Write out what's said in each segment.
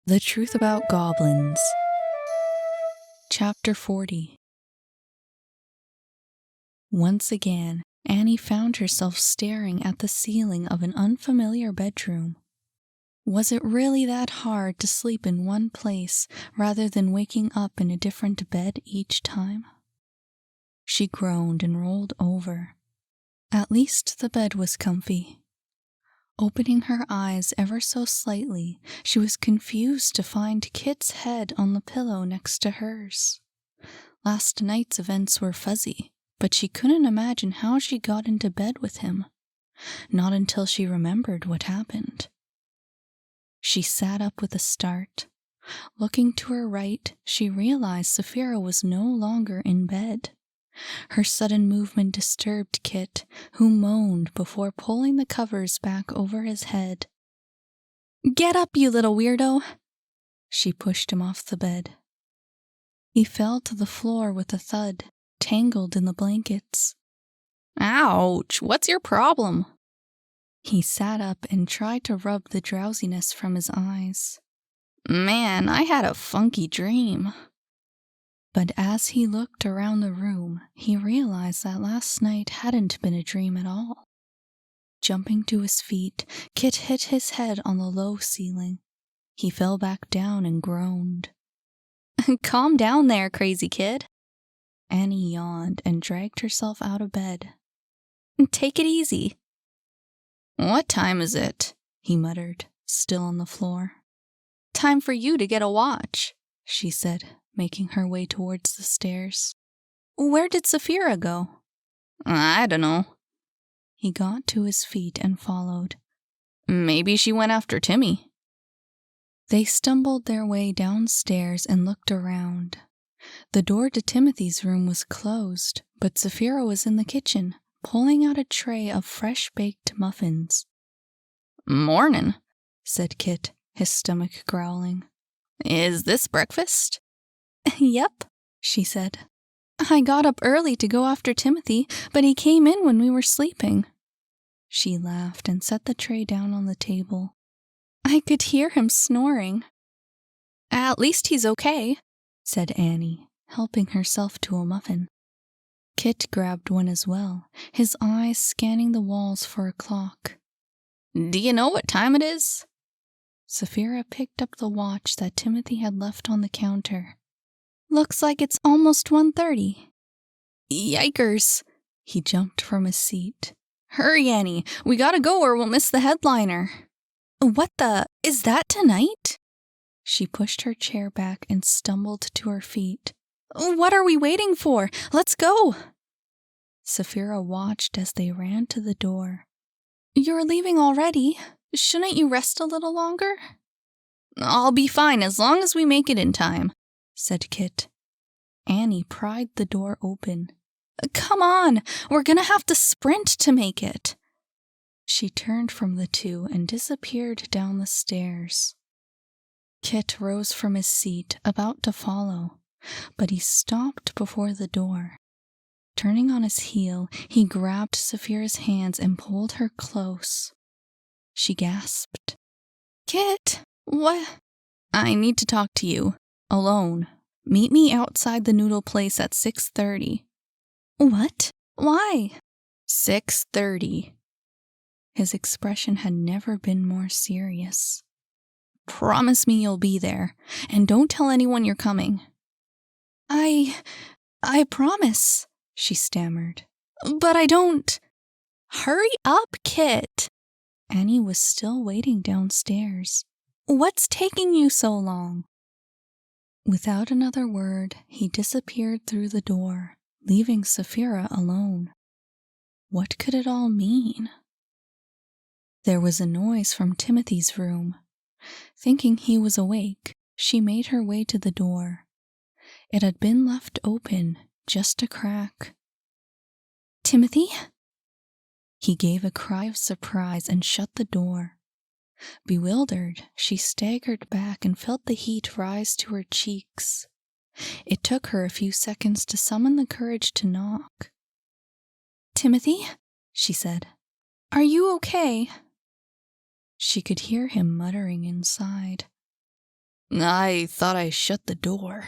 The Truth About Goblins. Chapter 40. Once again, Annie found herself staring at the ceiling of an unfamiliar bedroom. Was it really that hard to sleep in one place rather than waking up in a different bed each time? She groaned and rolled over. At least the bed was comfy. Opening her eyes ever so slightly, she was confused to find Kit's head on the pillow next to hers. Last night's events were fuzzy, but she couldn't imagine how she got into bed with him. Not until she remembered what happened. She sat up with a start. Looking to her right, she realized Saphira was no longer in bed. Her sudden movement disturbed Kit, who moaned before pulling the covers back over his head. "Get up, you little weirdo!" She pushed him off the bed. He fell to the floor with a thud, tangled in the blankets. "Ouch! What's your problem?" He sat up and tried to rub the drowsiness from his eyes. "Man, I had a funky dream." But as he looked around the room, he realized that last night hadn't been a dream at all. Jumping to his feet, Kit hit his head on the low ceiling. He fell back down and groaned. "Calm down there, crazy kid." Annie yawned and dragged herself out of bed. "Take it easy." "What time is it?" he muttered, still on the floor. "Time for you to get a watch," she said, making her way towards the stairs. "Where did Saphira go?" "I dunno." He got to his feet and followed. "Maybe she went after Timmy." They stumbled their way downstairs and looked around. The door to Timothy's room was closed, but Saphira was in the kitchen, pulling out a tray of fresh-baked muffins. "Mornin'," said Kit, his stomach growling. "Is this breakfast?" "Yep," she said. "I got up early to go after Timothy, but he came in when we were sleeping." She laughed and set the tray down on the table. "I could hear him snoring." "At least he's okay," said Annie, helping herself to a muffin. Kit grabbed one as well, his eyes scanning the walls for a clock. "Do you know what time it is?" Saphira picked up the watch that Timothy had left on the counter. "Looks like it's almost 1:30. "Yikers!" He jumped from his seat. "Hurry, Annie! We gotta go or we'll miss the headliner." "What the? Is that tonight?" She pushed her chair back and stumbled to her feet. "What are we waiting for? Let's go!" Saphira watched as they ran to the door. "You're leaving already. Shouldn't you rest a little longer?" "I'll be fine as long as we make it in time," said Kit. Annie pried the door open. "Come on! We're gonna have to sprint to make it!" She turned from the two and disappeared down the stairs. Kit rose from his seat, about to follow, but he stopped before the door. Turning on his heel, he grabbed Saphira's hands and pulled her close. She gasped. "Kit, what?" "I need to talk to you. Alone. Meet me outside the noodle place at 6:30. "What? Why?" 6:30. His expression had never been more serious. "Promise me you'll be there, and don't tell anyone you're coming." I promise," she stammered. "But I don't." "Hurry up, Kit." Annie was still waiting downstairs. "What's taking you so long?" Without another word, he disappeared through the door, leaving Saphira alone. What could it all mean? There was a noise from Timothy's room. Thinking he was awake, she made her way to the door. It had been left open, just a crack. "Timothy?" He gave a cry of surprise and shut the door. Bewildered, she staggered back and felt the heat rise to her cheeks. It took her a few seconds to summon the courage to knock. "Timothy?" she said. "Are you okay?" She could hear him muttering inside. I thought I shut the door.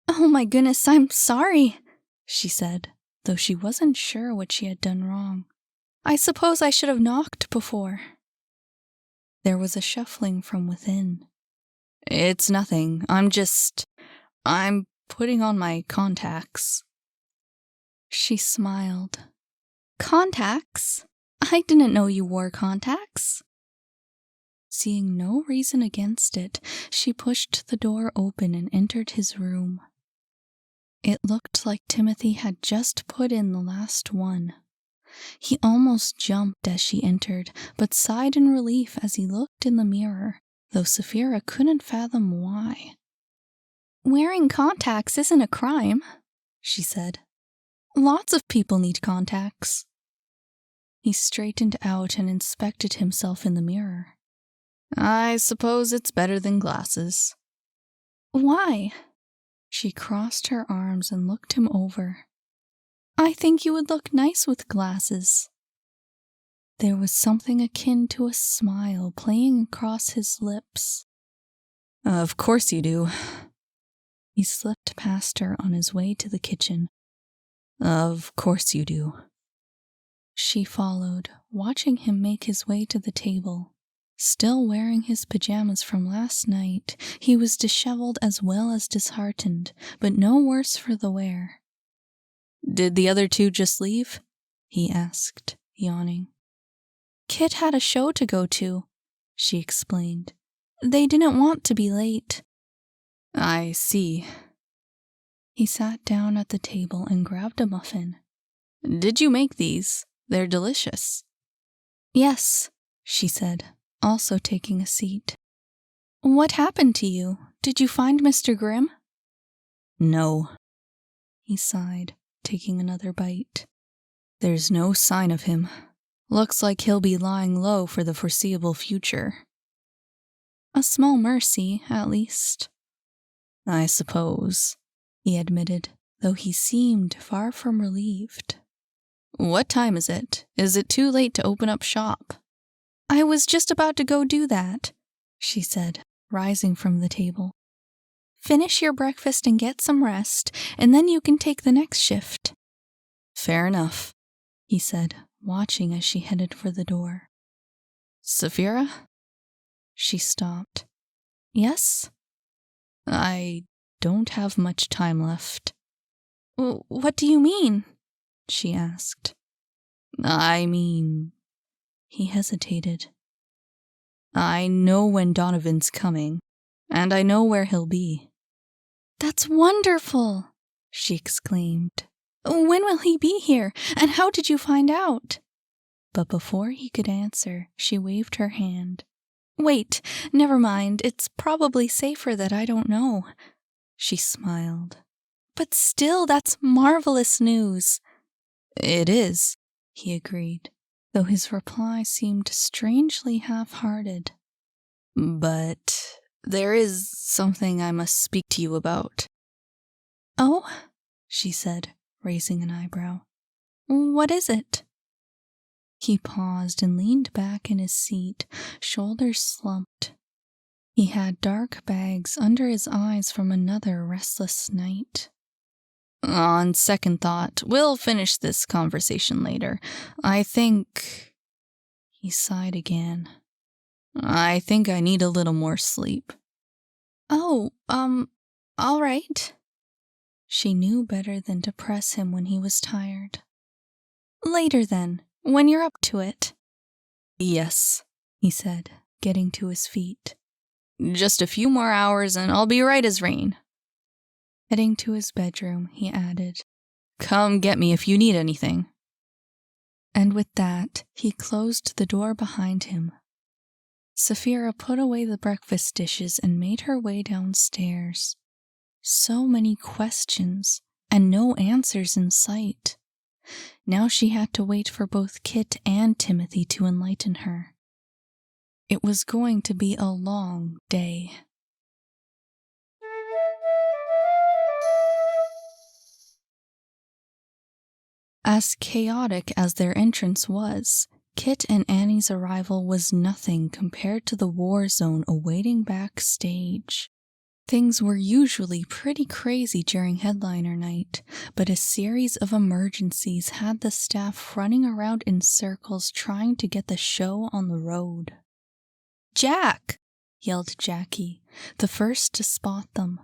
Oh my goodness, I'm sorry, she said, though she wasn't sure what she had done wrong. I suppose I should have knocked before. There was a shuffling from within. It's nothing. I'm putting on my contacts. She smiled. Contacts? I didn't know you wore contacts. Seeing no reason against it, she pushed the door open and entered his room. It looked like Timothy had just put in the last one. He almost jumped as she entered, but sighed in relief as he looked in the mirror, though Saphira couldn't fathom why. Wearing contacts isn't a crime, she said. Lots of people need contacts. He straightened out and inspected himself in the mirror. I suppose it's better than glasses. Why? She crossed her arms and looked him over. I think you would look nice with glasses. There was something akin to a smile playing across his lips. Of course you do. He slipped past her on his way to the kitchen. Of course you do. She followed, watching him make his way to the table. Still wearing his pajamas from last night, he was disheveled as well as disheartened, but no worse for the wear. Did the other two just leave? He asked, yawning. Kit had a show to go to, she explained. They didn't want to be late. I see. He sat down at the table and grabbed a muffin. Did you make these? They're delicious. Yes, she said, also taking a seat. What happened to you? Did you find Mr. Grimm? No. He sighed, taking another bite. There's no sign of him. Looks like he'll be lying low for the foreseeable future. A small mercy, at least. I suppose, he admitted, though he seemed far from relieved. What time is it? Is it too late to open up shop? I was just about to go do that, she said, rising from the table. Finish your breakfast and get some rest, and then you can take the next shift. Fair enough, he said, watching as she headed for the door. Saphira? She stopped. Yes? I don't have much time left. What do you mean? She asked. I mean... He hesitated. I know when Donovan's coming, and I know where he'll be. That's wonderful, she exclaimed. When will he be here, and how did you find out? But before he could answer, she waved her hand. Wait, never mind, it's probably safer that I don't know. She smiled. But still, that's marvelous news. It is, he agreed, though his reply seemed strangely half-hearted. But there is something I must speak to you about. Oh, she said, raising an eyebrow. What is it? He paused and leaned back in his seat, shoulders slumped. He had dark bags under his eyes from another restless night. On second thought, we'll finish this conversation later. I think... He sighed again. I think I need a little more sleep. Oh, all right. She knew better than to press him when he was tired. Later then, when you're up to it. Yes, he said, getting to his feet. Just a few more hours and I'll be right as rain. Heading to his bedroom, he added, Come get me if you need anything. And with that, he closed the door behind him. Saphira put away the breakfast dishes and made her way downstairs. So many questions, and no answers in sight. Now she had to wait for both Kit and Timothy to enlighten her. It was going to be a long day. As chaotic as their entrance was, Kit and Annie's arrival was nothing compared to the war zone awaiting backstage. Things were usually pretty crazy during headliner night, but a series of emergencies had the staff running around in circles trying to get the show on the road. "Jack!" yelled Jackie, the first to spot them.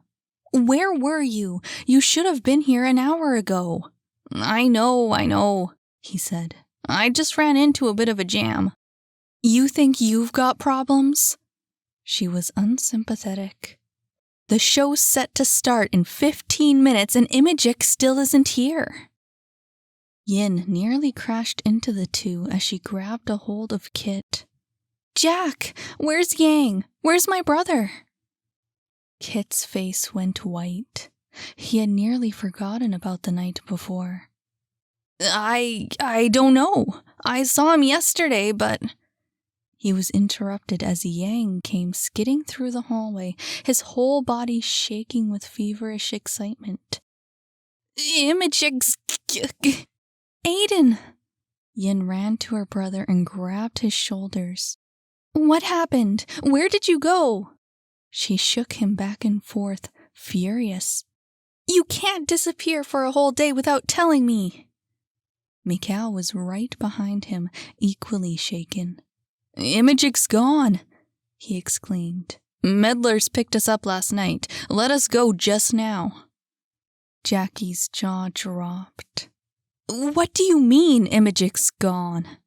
"Where were you? You should have been here an hour ago." I know, he said. "I just ran into a bit of a jam." "You think you've got problems?" She was unsympathetic. "The show's set to start in 15 minutes and Imajik still isn't here." Yin nearly crashed into the two as she grabbed a hold of Kit. "Jack, where's Yang? Where's my brother?" Kit's face went white. He had nearly forgotten about the night before. I don't know. I saw him yesterday, but..." He was interrupted as Yang came skidding through the hallway, his whole body shaking with feverish excitement. "Imajik's... Aiden!" Yin ran to her brother and grabbed his shoulders. "What happened? Where did you go?" She shook him back and forth, furious. "You can't disappear for a whole day without telling me." Mikhail was right behind him, equally shaken. "Imajik's gone," he exclaimed. "Medlars picked us up last night. Let us go just now." Jackie's jaw dropped. "What do you mean, Imajik's gone?"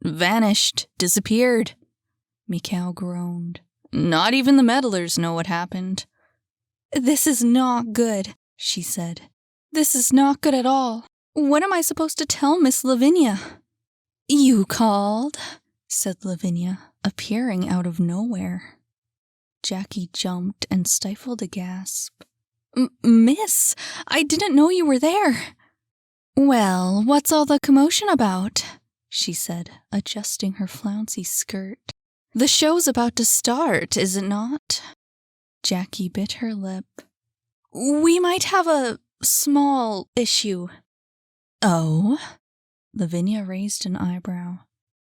"Vanished. Disappeared." Mikhail groaned. "Not even the meddlers know what happened." "This is not good," she said. "This is not good at all. What am I supposed to tell Miss Lavinia?" "You called," said Lavinia, appearing out of nowhere. Jackie jumped and stifled a gasp. Miss, I didn't know you were there." "Well, what's all the commotion about?" she said, adjusting her flouncy skirt. "The show's about to start, is it not?" Jackie bit her lip. "We might have a small issue." "Oh?" Lavinia raised an eyebrow.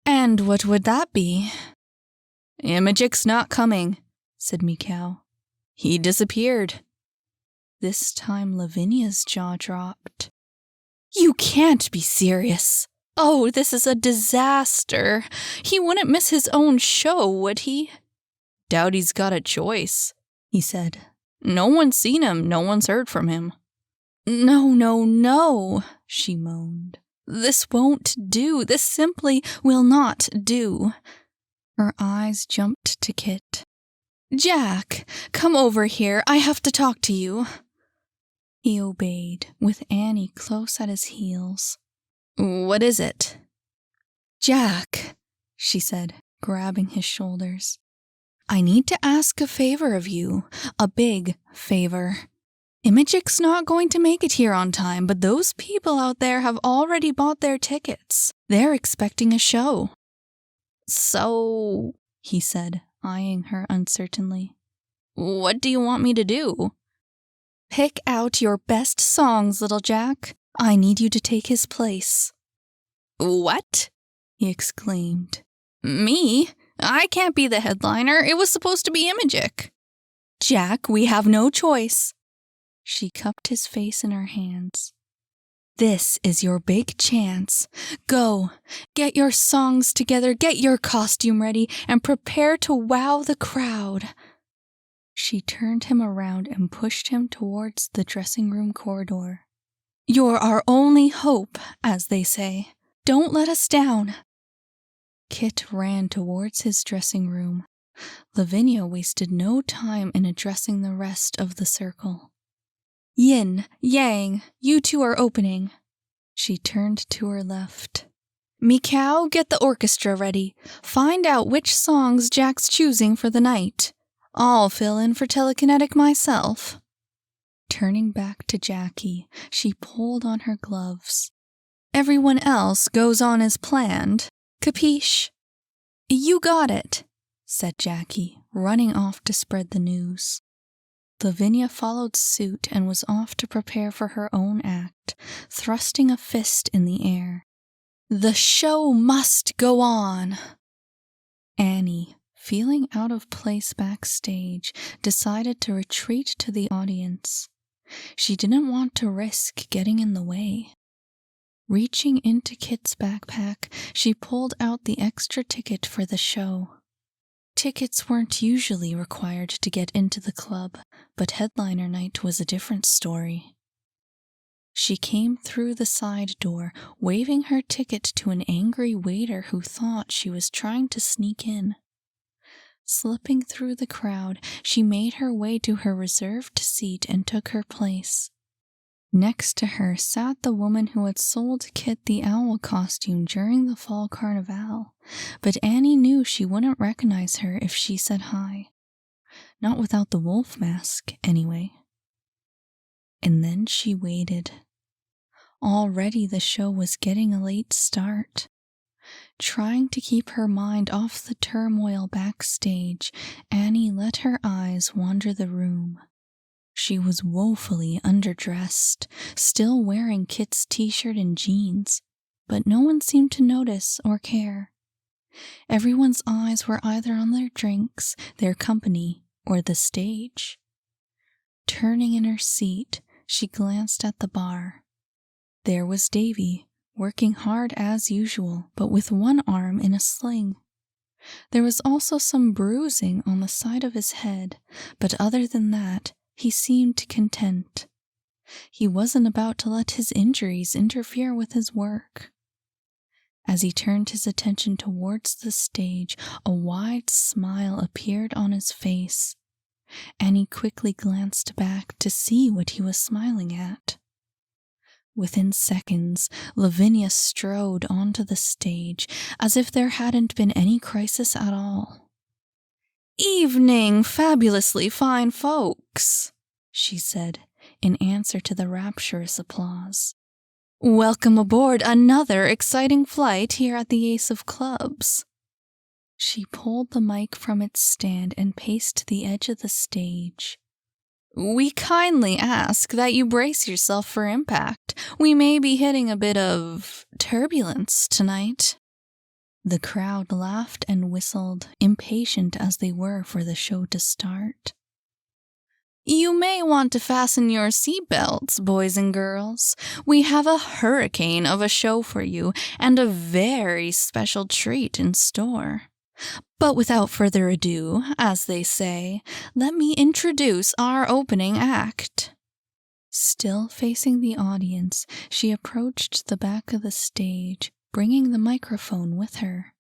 "And what would that be?" "Imajik's not coming," said Mikhail. "He disappeared." This time Lavinia's jaw dropped. "You can't be serious. Oh, this is a disaster. He wouldn't miss his own show, would he?" "Doubt he's got a choice," he said. "No one's seen him, no one's heard from him." No, she moaned. "This won't do. This simply will not do." Her eyes jumped to Kit. "Jack, come over here. I have to talk to you." He obeyed, with Annie close at his heels. "What is it?" "Jack," she said, grabbing his shoulders. "I need to ask a favor of you. A big favor. Imajik's not going to make it here on time, but those people out there have already bought their tickets. They're expecting a show." "So," he said, eyeing her uncertainly, "what do you want me to do?" "Pick out your best songs, little Jack. I need you to take his place." "What?" he exclaimed. "Me? I can't be the headliner. It was supposed to be Imajik." "Jack, we have no choice." She cupped his face in her hands. "This is your big chance. Go, get your songs together, get your costume ready, and prepare to wow the crowd." She turned him around and pushed him towards the dressing room corridor. "You're our only hope, as they say. Don't let us down." Kit ran towards his dressing room. Lavinia wasted no time in addressing the rest of the circle. "Yin, Yang, you two are opening." She turned to her left. "Mikhail, get the orchestra ready. Find out which songs Jack's choosing for the night. I'll fill in for telekinetic myself." Turning back to Jackie, she pulled on her gloves. "Everyone else goes on as planned. Capiche?" "You got it," said Jackie, running off to spread the news. Lavinia followed suit and was off to prepare for her own act, thrusting a fist in the air. The show must go on. Annie, feeling out of place backstage, decided to retreat to the audience. She didn't want to risk getting in the way. Reaching into Kit's backpack, she pulled out the extra ticket for the show. Tickets weren't usually required to get into the club, but headliner night was a different story. She came through the side door, waving her ticket to an angry waiter who thought she was trying to sneak in. Slipping through the crowd, she made her way to her reserved seat and took her place. Next to her sat the woman who had sold Kit the owl costume during the fall carnival, but Annie knew she wouldn't recognize her if she said hi. Not without the wolf mask, anyway. And then she waited. Already the show was getting a late start. Trying to keep her mind off the turmoil backstage, Annie let her eyes wander the room. She was woefully underdressed, still wearing Kit's t-shirt and jeans, but no one seemed to notice or care. Everyone's eyes were either on their drinks, their company, or the stage. Turning in her seat, she glanced at the bar. There was Davy, working hard as usual, but with one arm in a sling. There was also some bruising on the side of his head, but other than that, he seemed content. He wasn't about to let his injuries interfere with his work. As he turned his attention towards the stage, a wide smile appeared on his face. Annie quickly glanced back to see what he was smiling at. Within seconds, Lavinia strode onto the stage as if there hadn't been any crisis at all. "Evening, fabulously fine folks," she said, in answer to the rapturous applause. "Welcome aboard another exciting flight here at the Ace of Clubs." She pulled the mic from its stand and paced to the edge of the stage. "We kindly ask that you brace yourself for impact. We may be hitting a bit of turbulence tonight." The crowd laughed and whistled, impatient as they were for the show to start. "You may want to fasten your seatbelts, boys and girls. We have a hurricane of a show for you and a very special treat in store. But without further ado, as they say, let me introduce our opening act." Still facing the audience, she approached the back of the stage, bringing the microphone with her.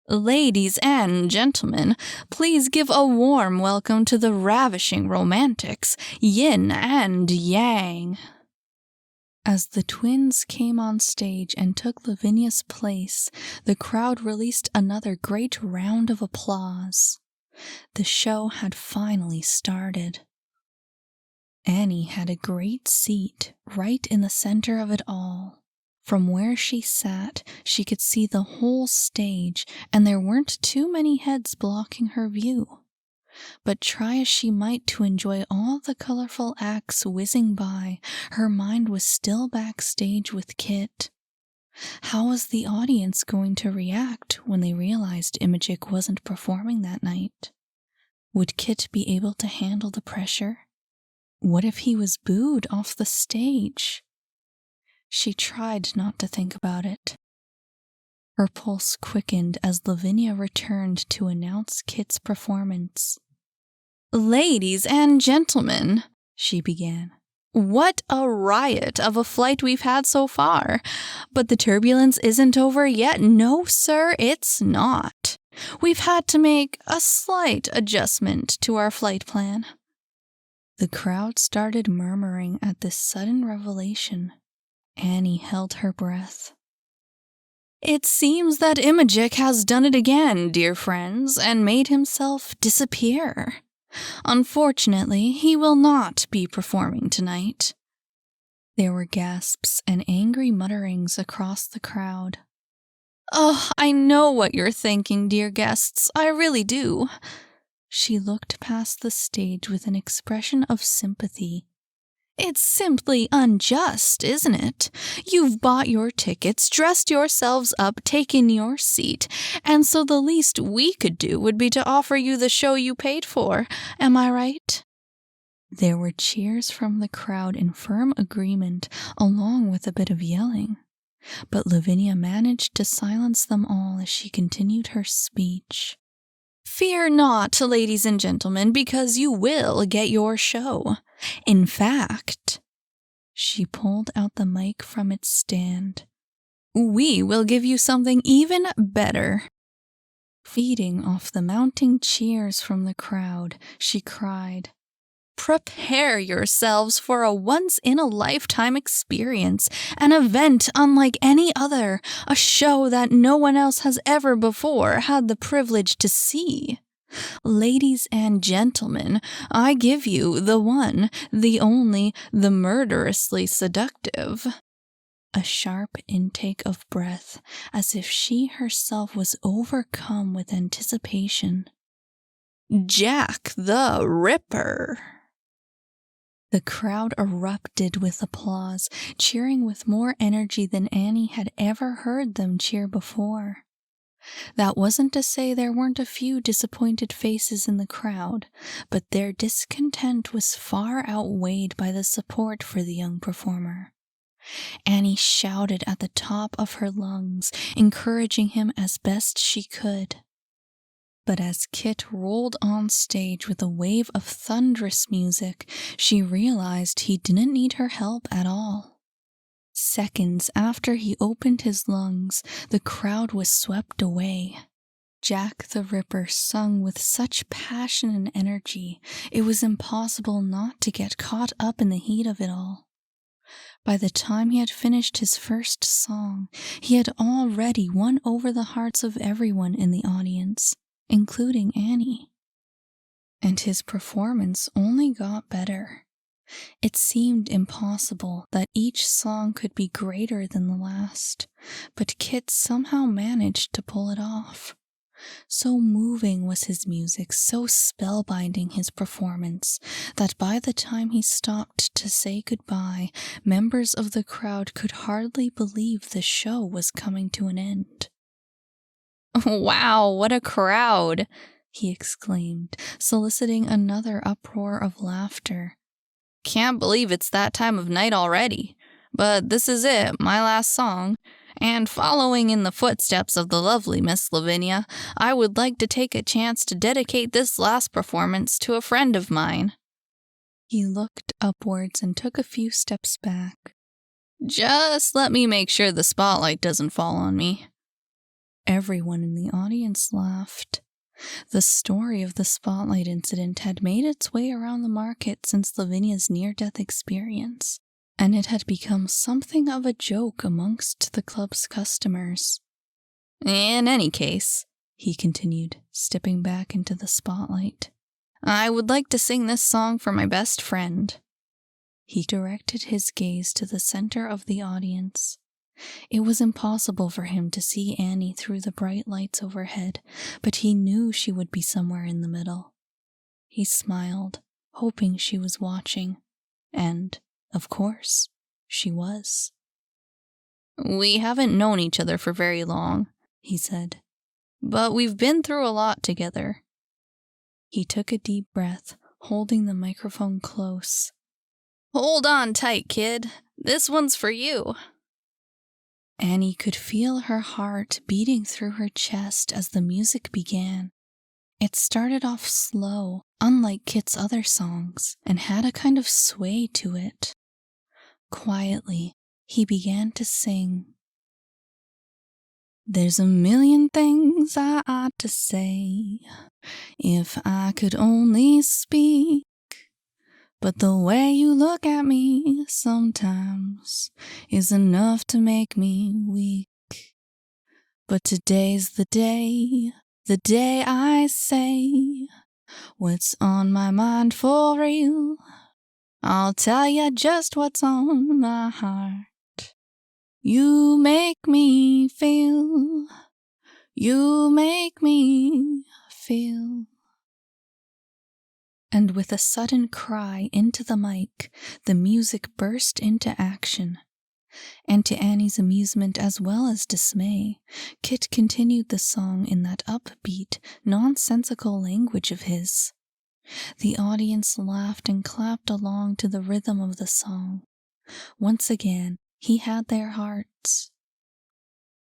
"Ladies and gentlemen, please give a warm welcome to the ravishing romantics, Yin and Yang." As the twins came on stage and took Lavinia's place, the crowd released another great round of applause. The show had finally started. Annie had a great seat right in the center of it all. From where she sat, she could see the whole stage, and there weren't too many heads blocking her view. But try as she might to enjoy all the colorful acts whizzing by, her mind was still backstage with Kit. How was the audience going to react when they realized Imajik wasn't performing that night? Would Kit be able to handle the pressure? What if he was booed off the stage? She tried not to think about it. Her pulse quickened as Lavinia returned to announce Kit's performance. "Ladies and gentlemen," she began, "what a riot of a flight we've had so far. But the turbulence isn't over yet. No, sir, it's not. We've had to make a slight adjustment to our flight plan." The crowd started murmuring at this sudden revelation. Annie held her breath. "It seems that Imajik has done it again, dear friends, and made himself disappear. Unfortunately, he will not be performing tonight." There were gasps and angry mutterings across the crowd. "Oh, I know what you're thinking, dear guests, I really do." She looked past the stage with an expression of sympathy. It's simply unjust, isn't it? You've bought your tickets, dressed yourselves up, taken your seat, and so the least we could do would be to offer you the show you paid for. Am I right?" There were cheers from the crowd in firm agreement, along with a bit of yelling. But Lavinia managed to silence them all as she continued her speech. "Fear not, ladies and gentlemen, because you will get your show. In fact," she pulled out the mic from its stand, "we will give you something even better." Feeding off the mounting cheers from the crowd, she cried, "Prepare yourselves for a once-in-a-lifetime experience, an event unlike any other, a show that no one else has ever before had the privilege to see. Ladies and gentlemen, I give you the one, the only, the murderously seductive." A sharp intake of breath, as if she herself was overcome with anticipation. "Jack the Ripper." The crowd erupted with applause, cheering with more energy than Annie had ever heard them cheer before. That wasn't to say there weren't a few disappointed faces in the crowd, but their discontent was far outweighed by the support for the young performer. Annie shouted at the top of her lungs, encouraging him as best she could. But as Kit rolled on stage with a wave of thunderous music, she realized he didn't need her help at all. Seconds after he opened his lungs, the crowd was swept away. Jack the Ripper sung with such passion and energy, it was impossible not to get caught up in the heat of it all. By the time he had finished his first song, he had already won over the hearts of everyone in the audience, including Annie. And his performance only got better. It seemed impossible that each song could be greater than the last, but Kit somehow managed to pull it off. So moving was his music, so spellbinding his performance, that by the time he stopped to say goodbye, members of the crowd could hardly believe the show was coming to an end. "Wow, what a crowd!" he exclaimed, soliciting another uproar of laughter. "Can't believe it's that time of night already. But this is it, my last song. And following in the footsteps of the lovely Miss Lavinia, I would like to take a chance to dedicate this last performance to a friend of mine." He looked upwards and took a few steps back. "Just let me make sure the spotlight doesn't fall on me." Everyone in the audience laughed. The story of the spotlight incident had made its way around the market since Lavinia's near-death experience, and it had become something of a joke amongst the club's customers. "In any case," he continued, stepping back into the spotlight, "I would like to sing this song for my best friend." He directed his gaze to the center of the audience. It was impossible for him to see Annie through the bright lights overhead, but he knew she would be somewhere in the middle. He smiled, hoping she was watching, and, of course, she was. "We haven't known each other for very long," he said, "but we've been through a lot together." He took a deep breath, holding the microphone close. "Hold on tight, kid. This one's for you." Annie could feel her heart beating through her chest as the music began. It started off slow, unlike Kit's other songs, and had a kind of sway to it. Quietly, he began to sing. "There's a million things I ought to say, if I could only speak. But the way you look at me sometimes is enough to make me weak. But today's the day I say what's on my mind for real. I'll tell ya just what's on my heart. You make me feel, you make me feel." And with a sudden cry into the mic, the music burst into action. And to Annie's amusement as well as dismay, Kit continued the song in that upbeat, nonsensical language of his. The audience laughed and clapped along to the rhythm of the song. Once again, he had their hearts.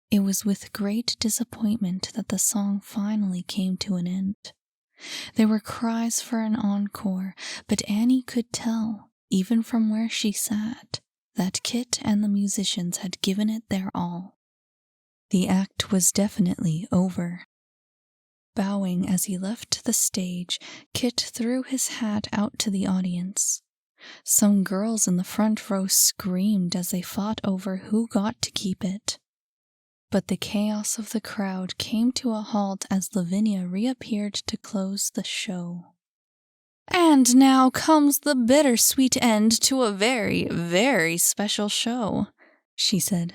It was with great disappointment that the song finally came to an end. There were cries for an encore, but Annie could tell, even from where she sat, that Kit and the musicians had given it their all. The act was definitely over. Bowing as he left the stage, Kit threw his hat out to the audience. Some girls in the front row screamed as they fought over who got to keep it. But the chaos of the crowd came to a halt as Lavinia reappeared to close the show. And now comes the bittersweet end to a very, very special show, she said.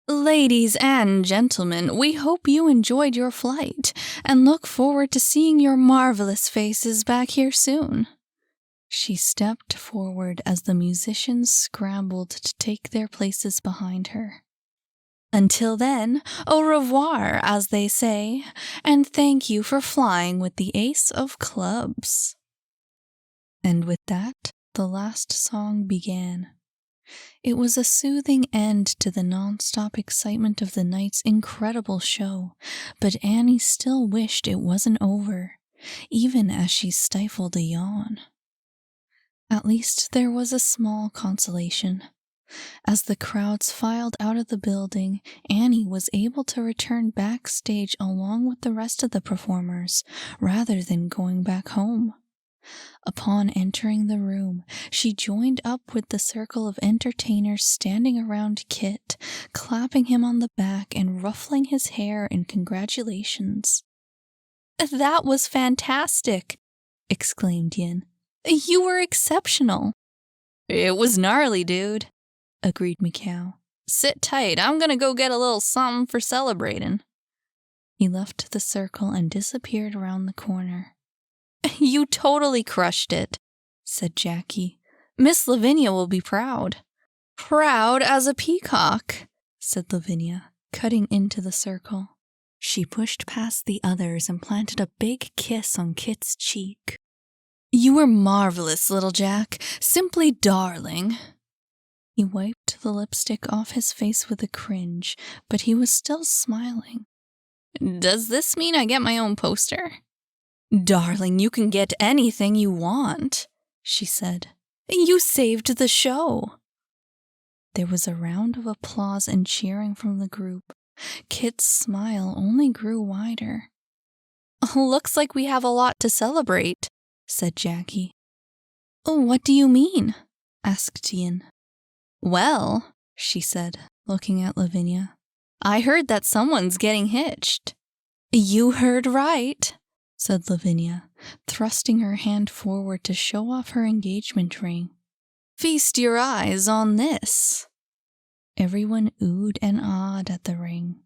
Ladies and gentlemen, we hope you enjoyed your flight and look forward to seeing your marvelous faces back here soon. She stepped forward as the musicians scrambled to take their places behind her. Until then, au revoir, as they say, and thank you for flying with the Ace of Clubs. And with that, the last song began. It was a soothing end to the non-stop excitement of the night's incredible show, but Annie still wished it wasn't over, even as she stifled a yawn. At least there was a small consolation. As the crowds filed out of the building, Annie was able to return backstage along with the rest of the performers, rather than going back home. Upon entering the room, she joined up with the circle of entertainers standing around Kit, clapping him on the back and ruffling his hair in congratulations. "That was fantastic!" exclaimed Yin. "You were exceptional!" "It was gnarly, dude," agreed Mikau. "Sit tight, I'm gonna go get a little something for celebrating." He left the circle and disappeared around the corner. "You totally crushed it," said Jackie. "Miss Lavinia will be proud." "Proud as a peacock," said Lavinia, cutting into the circle. She pushed past the others and planted a big kiss on Kit's cheek. "You were marvelous, little Jack. Simply darling." He wiped the lipstick off his face with a cringe, but he was still smiling. "Does this mean I get my own poster?" "Darling, you can get anything you want," she said. "You saved the show." There was a round of applause and cheering from the group. Kit's smile only grew wider. "Looks like we have a lot to celebrate," said Jackie. "What do you mean?" asked Yin. "Well," she said, looking at Lavinia, "I heard that someone's getting hitched." "You heard right," said Lavinia, thrusting her hand forward to show off her engagement ring. "Feast your eyes on this." Everyone oohed and awed at the ring.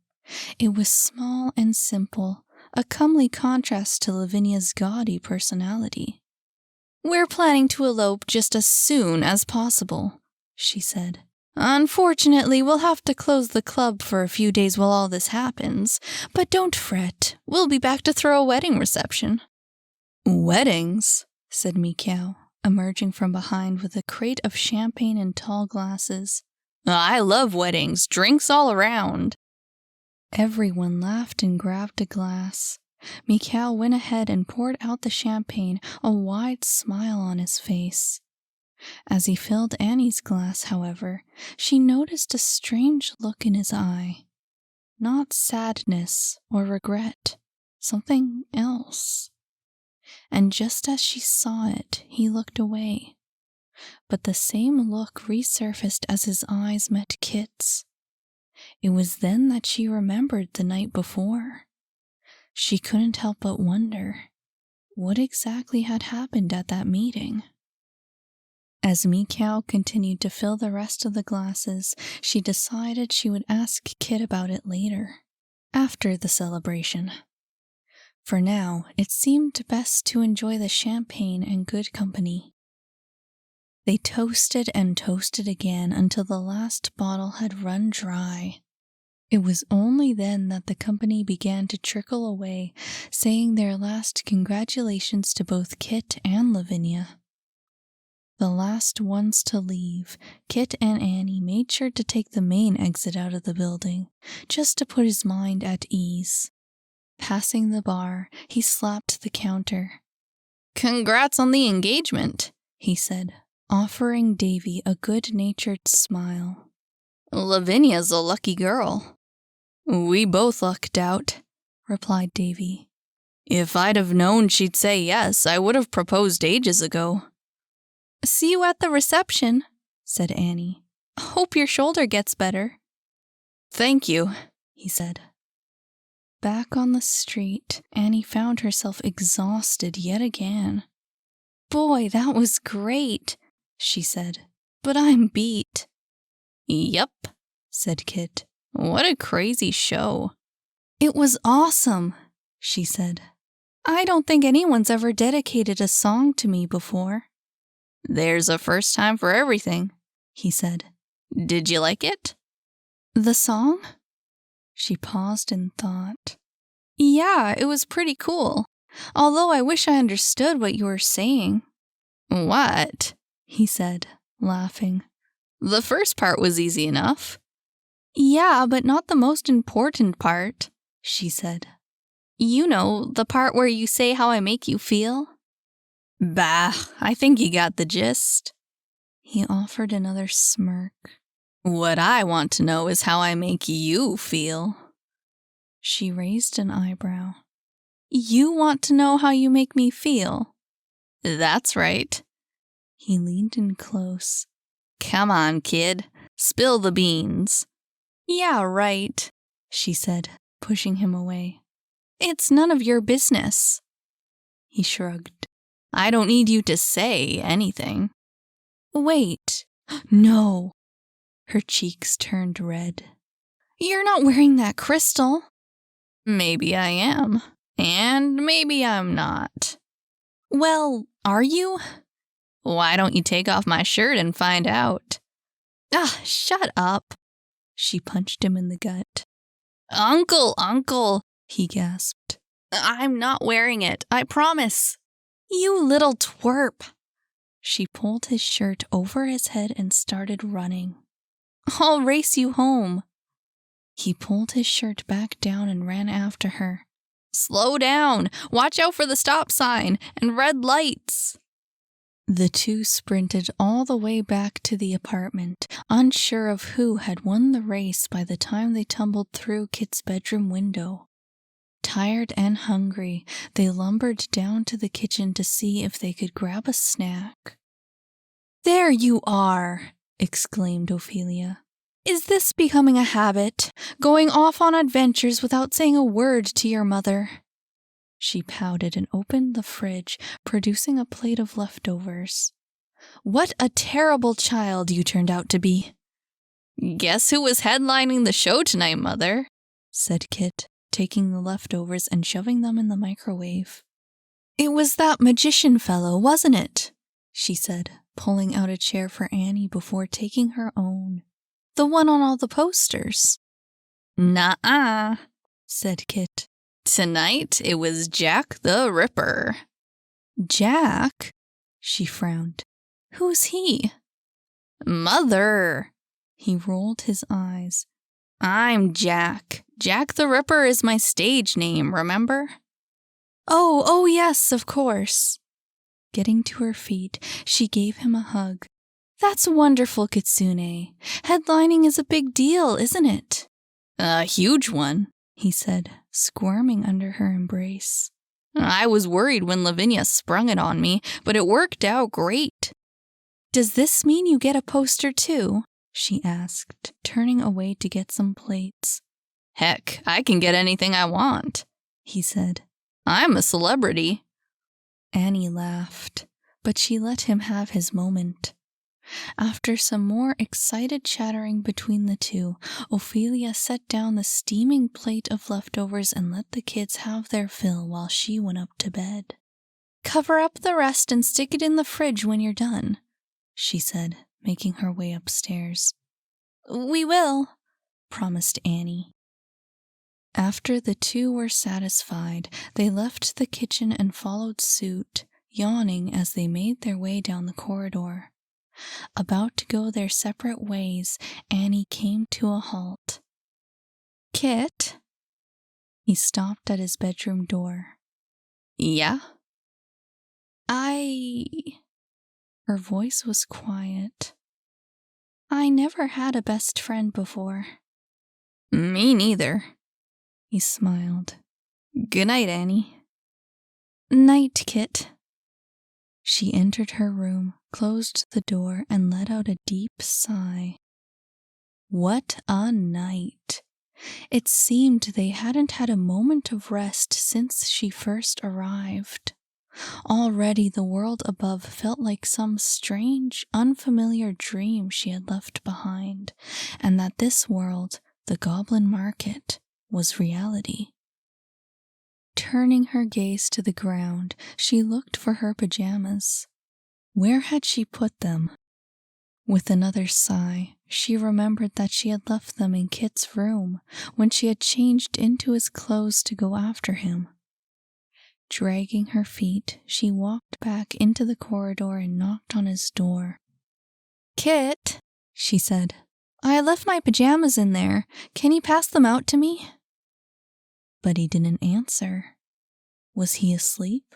It was small and simple, a comely contrast to Lavinia's gaudy personality. "We're planning to elope just as soon as possible," she said. "Unfortunately, we'll have to close the club for a few days while all this happens, but don't fret, we'll be back to throw a wedding reception." "Weddings?" said Mikau, emerging from behind with a crate of champagne and tall glasses. "I love weddings, drinks all around." Everyone laughed and grabbed a glass. Mikau went ahead and poured out the champagne, a wide smile on his face. As he filled Annie's glass, however, she noticed a strange look in his eye. Not sadness or regret, something else. And just as she saw it, he looked away. But the same look resurfaced as his eyes met Kit's. It was then that she remembered the night before. She couldn't help but wonder, what exactly had happened at that meeting? As Mikau continued to fill the rest of the glasses, she decided she would ask Kit about it later, after the celebration. For now, it seemed best to enjoy the champagne and good company. They toasted and toasted again until the last bottle had run dry. It was only then that the company began to trickle away, saying their last congratulations to both Kit and Lavinia. The last ones to leave, Kit and Annie made sure to take the main exit out of the building, just to put his mind at ease. Passing the bar, he slapped the counter. "Congrats on the engagement," he said, offering Davy a good-natured smile. "Lavinia's a lucky girl." "We both lucked out," replied Davy. "If I'd have known she'd say yes, I would have proposed ages ago." "See you at the reception," said Annie. "Hope your shoulder gets better." "Thank you," he said. Back on the street, Annie found herself exhausted yet again. "Boy, that was great," she said, "but I'm beat." "Yep," said Kit. "What a crazy show." "It was awesome," she said. "I don't think anyone's ever dedicated a song to me before." "There's a first time for everything," he said. "Did you like it?" "The song?" She paused in thought. "Yeah, it was pretty cool, although I wish I understood what you were saying." "What?" he said, laughing. "The first part was easy enough." "Yeah, but not the most important part," she said. "You know, the part where you say how I make you feel." "Bah, I think you got the gist." He offered another smirk. "What I want to know is how I make you feel." She raised an eyebrow. "You want to know how you make me feel?" "That's right." He leaned in close. "Come on, kid. Spill the beans." "Yeah, right," she said, pushing him away. "It's none of your business." He shrugged. "I don't need you to say anything." "Wait. No." Her cheeks turned red. "You're not wearing that crystal." "Maybe I am. And maybe I'm not." "Well, are you?" "Why don't you take off my shirt and find out?" "Ah, shut up." She punched him in the gut. Uncle, he gasped. "I'm not wearing it, I promise." "You little twerp." She pulled his shirt over his head and started running. "I'll race you home." He pulled his shirt back down and ran after her. "Slow down! Watch out for the stop sign and red lights!" The two sprinted all the way back to the apartment, unsure of who had won the race by the time they tumbled through Kit's bedroom window. Tired and hungry, they lumbered down to the kitchen to see if they could grab a snack. "There you are!" exclaimed Ophelia. "Is this becoming a habit, going off on adventures without saying a word to your mother?" She pouted and opened the fridge, producing a plate of leftovers. "What a terrible child you turned out to be." "Guess who was headlining the show tonight, Mother?" said Kit, taking the leftovers and shoving them in the microwave. "It was that magician fellow, wasn't it?" she said, pulling out a chair for Annie before taking her own. "The one on all the posters." "Nuh-uh," said Kit. "Tonight it was Jack the Ripper." "Jack?" She frowned. "Who's he?" "Mother!" He rolled his eyes. "I'm Jack. Jack the Ripper is my stage name, remember?" Oh, yes, of course." Getting to her feet, she gave him a hug. "That's wonderful, Kitsune. Headlining is a big deal, isn't it?" "A huge one," he said, squirming under her embrace. "I was worried when Lavinia sprung it on me, but it worked out great." "Does this mean you get a poster too?" she asked, turning away to get some plates. "Heck, I can get anything I want," he said. "I'm a celebrity." Annie laughed, but she let him have his moment. After some more excited chattering between the two, Ophelia set down the steaming plate of leftovers and let the kids have their fill while she went up to bed. "Cover up the rest and stick it in the fridge when you're done," she said, making her way upstairs. "We will," promised Annie. After the two were satisfied, they left the kitchen and followed suit, yawning as they made their way down the corridor. About to go their separate ways, Annie came to a halt. "Kit?" He stopped at his bedroom door. "Yeah?" Her voice was quiet. "I never had a best friend before." "Me neither." He smiled. "Good night, Annie." "Night, Kit." She entered her room, closed the door, and let out a deep sigh. What a night! It seemed they hadn't had a moment of rest since she first arrived. Already the world above felt like some strange, unfamiliar dream she had left behind, and that this world, the Goblin Market, was reality. Turning her gaze to the ground, she looked for her pajamas. Where had she put them? With another sigh, she remembered that she had left them in Kit's room when she had changed into his clothes to go after him. Dragging her feet, she walked back into the corridor and knocked on his door. "Kit," she said, "I left my pajamas in there. Can you pass them out to me?" But he didn't answer. Was he asleep?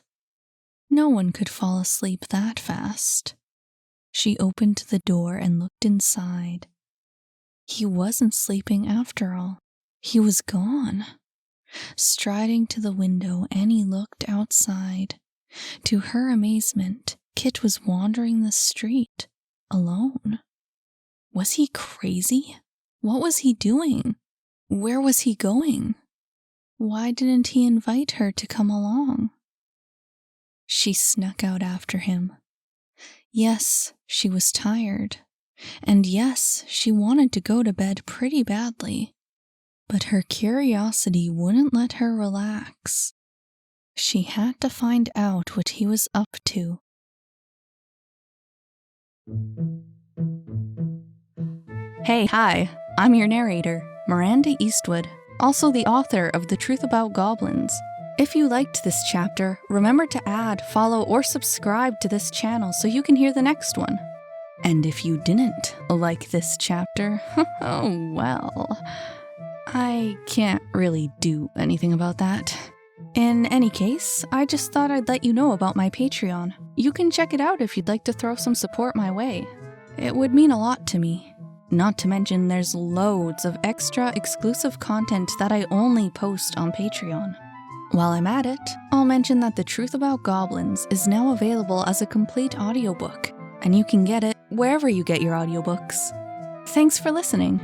No one could fall asleep that fast. She opened the door and looked inside. He wasn't sleeping after all. He was gone. Striding to the window, Annie looked outside. To her amazement, Kit was wandering the street, alone. Was he crazy? What was he doing? Where was he going? Why didn't he invite her to come along? She snuck out after him. Yes, she was tired. And yes, she wanted to go to bed pretty badly. But her curiosity wouldn't let her relax. She had to find out what he was up to. Hi, I'm your narrator, Miranda Eastwood, also the author of The Truth About Goblins. If you liked this chapter, remember to add, follow, or subscribe to this channel so you can hear the next one. And if you didn't like this chapter, oh well, I can't really do anything about that. In any case, I just thought I'd let you know about my Patreon. You can check it out if you'd like to throw some support my way. It would mean a lot to me. Not to mention there's loads of extra exclusive content that I only post on Patreon. While I'm at it, I'll mention that The Truth About Goblins is now available as a complete audiobook, and you can get it wherever you get your audiobooks. Thanks for listening.